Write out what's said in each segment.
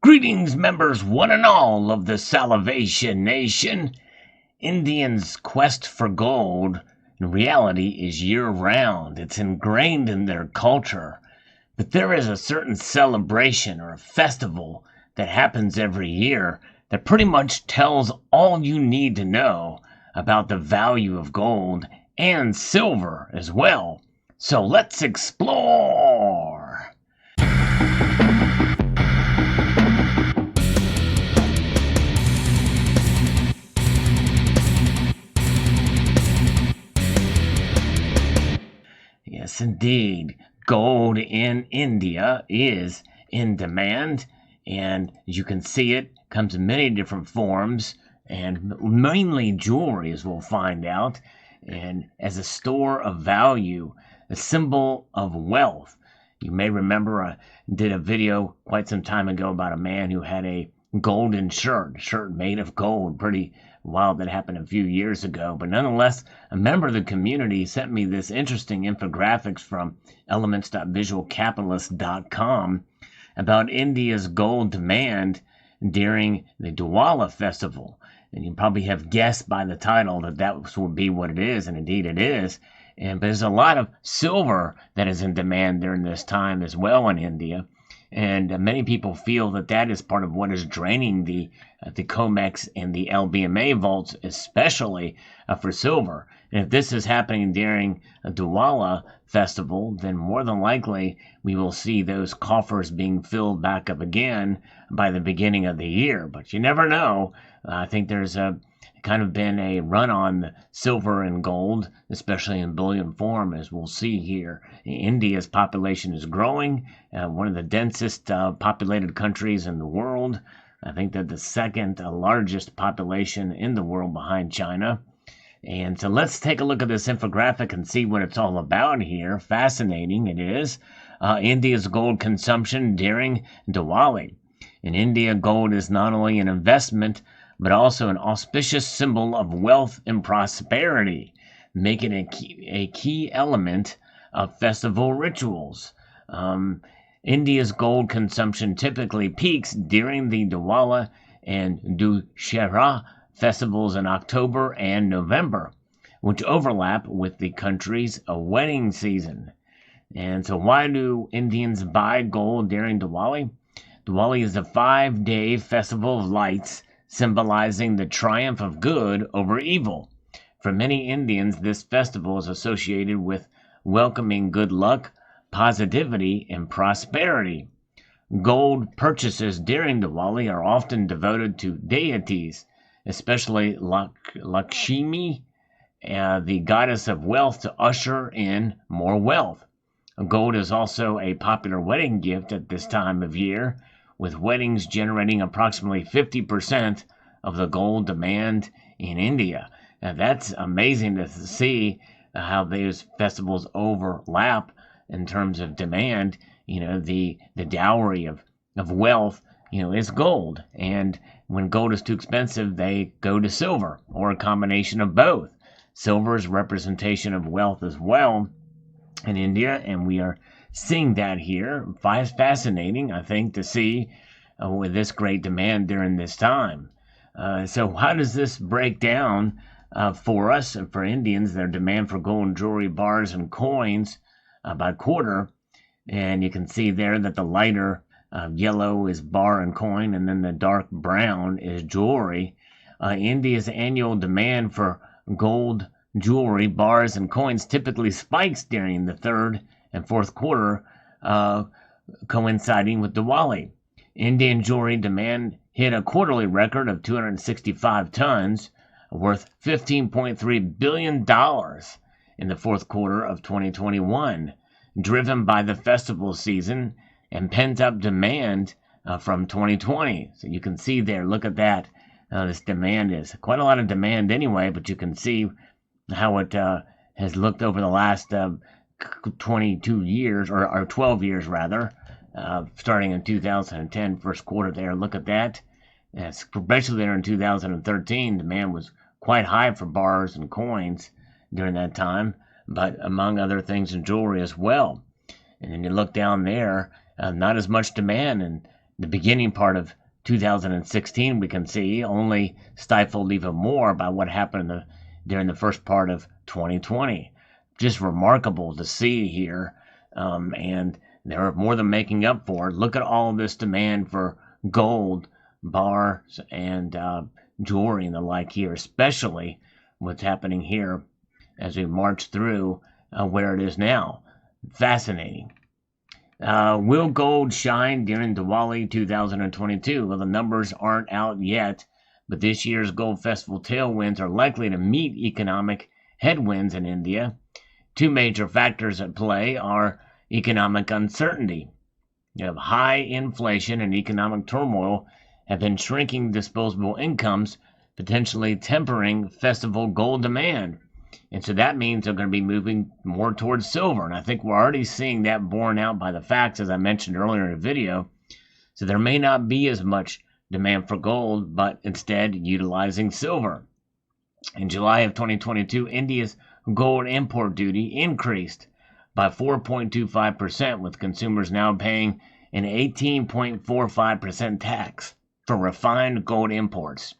Greetings, members one and all of the Salivation Nation. Indians' quest for gold in reality is year-round. It's ingrained in their culture. But there is a certain celebration or a festival that happens every year that pretty much tells all you need to know about the value of gold and silver as well. So let's explore! Yes, indeed. Gold in India is in demand, and as you can see, it comes in many different forms, and mainly jewelry, as we'll find out, and as a store of value, a symbol of wealth. You may remember I did a video quite some time ago about a man who had a golden shirt made of gold. Pretty wild. That happened a few years ago, but nonetheless, a member of the community sent me this interesting infographics from elements.visualcapitalist.com about India's gold demand during the Diwali festival. And you probably have guessed by the title that would be what it is, and indeed it is. But there's a lot of silver that is in demand during this time as well in India. And many people feel that is part of what is draining the COMEX and the LBMA vaults, especially for silver. And if this is happening during a Diwali festival, then more than likely we will see those coffers being filled back up again by the beginning of the year. But you never know. I think there's kind of been a run on silver and gold, especially in bullion form, as we'll see here. India's population is growing, one of the densest populated countries in the world. I think that the second largest population in the world behind China. And so let's take a look at this infographic and see what it's all about here. Fascinating it is. India's gold consumption during Diwali. In India, gold is not only an investment, but also an auspicious symbol of wealth and prosperity, making it a key element of festival rituals. India's gold consumption typically peaks during the Diwali and Dussehra festivals in October and November, which overlap with the country's wedding season. And so why do Indians buy gold during Diwali? Diwali is a 5-day festival of lights, symbolizing the triumph of good over evil. For many Indians, this festival is associated with welcoming good luck, positivity, and prosperity. Gold purchases during Diwali are often devoted to deities, especially Lakshmi, the goddess of wealth, to usher in more wealth. Gold is also a popular wedding gift at this time of year, with weddings generating approximately 50% of the gold demand in India. Now that's amazing to see how those festivals overlap in terms of demand. The dowry of wealth, is gold. And when gold is too expensive, they go to silver or a combination of both. Silver is representation of wealth as well in India, and we are seeing that here. Fascinating, I think, to see with this great demand during this time. So how does this break down for us and for Indians, their demand for gold jewelry, bars, and coins by quarter? And you can see there that the lighter yellow is bar and coin, and then the dark brown is jewelry. India's annual demand for gold jewelry, bars, and coins typically spikes during the third and fourth quarter, coinciding with Diwali. Indian jewelry demand hit a quarterly record of 265 tons, worth $15.3 billion in the fourth quarter of 2021, driven by the festival season and pent-up demand from 2020. So you can see there, look at that. This demand is quite a lot of demand anyway, but you can see how it has looked over the last 22 years, or 12 years rather, starting in 2010, first quarter there. Look at that. Especially there in 2013, demand was quite high for bars and coins during that time, but among other things in jewelry as well. And then you look down there, not as much demand, and the beginning part of 2016, we can see, only stifled even more by what happened during the first part of 2020. Just remarkable to see here, and they're more than making up for it. Look at all this demand for gold bars and jewelry and the like here, especially what's happening here as we march through where it is now. Fascinating. Will gold shine during Diwali 2022? Well, the numbers aren't out yet, but this year's Gold Festival tailwinds are likely to meet economic headwinds in India. Two major factors at play are economic uncertainty. You have high inflation and economic turmoil have been shrinking disposable incomes, potentially tempering festival gold demand. And so that means they're going to be moving more towards silver. And I think we're already seeing that borne out by the facts, as I mentioned earlier in the video. So there may not be as much demand for gold, but instead utilizing silver. In July of 2022, India's gold import duty increased by 4.25%, with consumers now paying an 18.45% tax for refined gold imports,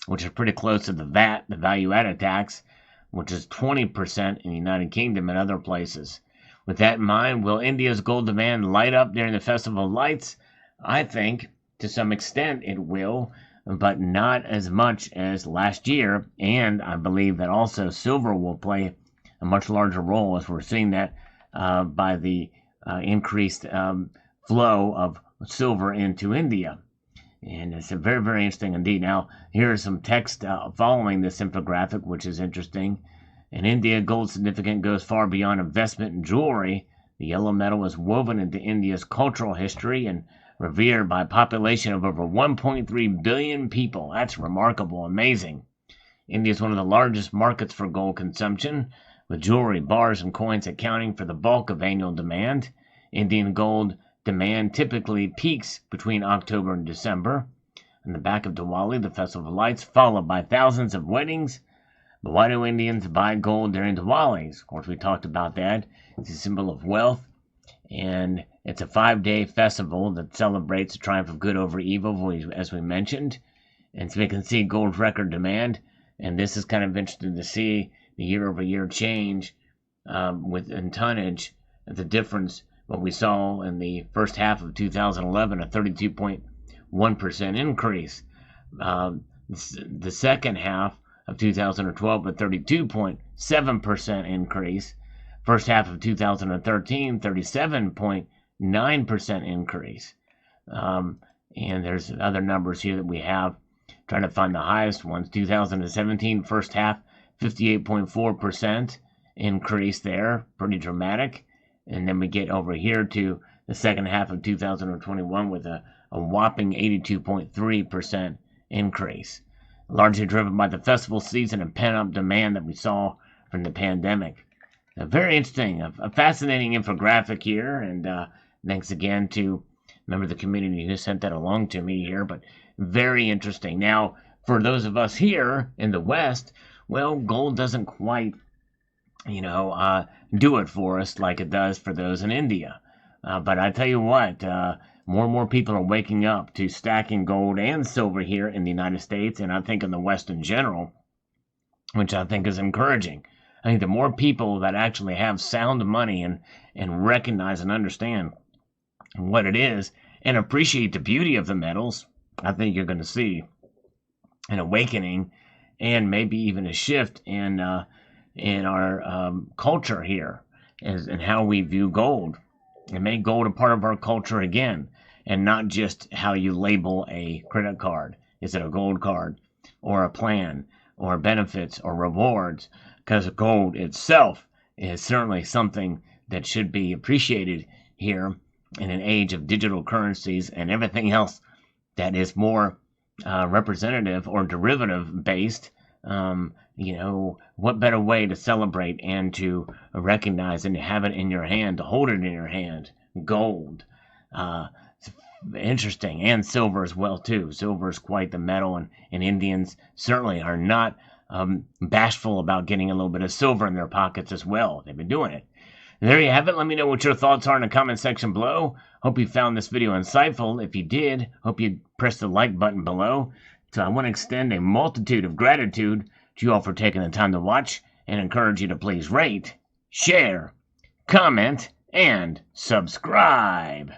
which is pretty close to the VAT, the value-added tax, which is 20% in the United Kingdom and other places. With that in mind, will India's gold demand light up during the Festival of Lights? I think to some extent it will, but not as much as last year. And I believe that also silver will play a much larger role, as we're seeing that by the increased flow of silver into India. And it's very, very interesting indeed. Now, here is some text following this infographic, which is interesting. In India, gold significance goes far beyond investment in jewelry. The yellow metal is woven into India's cultural history and revered by a population of over 1.3 billion people. That's remarkable, amazing. India is one of the largest markets for gold consumption, with jewelry, bars, and coins accounting for the bulk of annual demand. Indian gold demand typically peaks between October and December. On the back of Diwali, the Festival of Lights, followed by thousands of weddings. But why do Indians buy gold during Diwali? Of course, we talked about that. It's a symbol of wealth, and it's a 5-day festival that celebrates the triumph of good over evil, as we mentioned. And so we can see gold's record demand, and this is kind of interesting to see the year-over-year change in tonnage, the difference. What we saw in the first half of 2011, a 32.1% increase. The second half of 2012, a 32.7% increase. First half of 2013, 37.9% increase. And there's other numbers here that we have. Trying to find the highest ones. 2017, first half, 58.4% increase there. Pretty dramatic. And then we get over here to the second half of 2021 with a whopping 82.3% increase, largely driven by the festival season and pent-up demand that we saw from the pandemic. Very interesting, a fascinating infographic here, and thanks again to a member of the community who sent that along to me here, but very interesting. Now, for those of us here in the West, well, gold doesn't quite do it for us like it does for those in India. But I tell you what, more and more people are waking up to stacking gold and silver here in the United States, and I think in the West in general, which I think is encouraging. I think the more people that actually have sound money and recognize and understand what it is and appreciate the beauty of the metals, I think you're going to see an awakening and maybe even a shift in our culture here and how we view gold, and make gold a part of our culture again, and not just how you label a credit card. Is it a gold card or a plan or benefits or rewards? Because gold itself is certainly something that should be appreciated here in an age of digital currencies and everything else that is more representative or derivative based. What better way to celebrate and to recognize and to have it in your hand, to hold it in your hand? Gold. It's interesting. And silver as well, too. Silver is quite the metal, and Indians certainly are not bashful about getting a little bit of silver in their pockets as well. They've been doing it. There you have it. Let me know what your thoughts are in the comment section below. Hope you found this video insightful. If you did, hope you press the like button below. So I want to extend a multitude of gratitude to you all for taking the time to watch and encourage you to please rate, share, comment, and subscribe.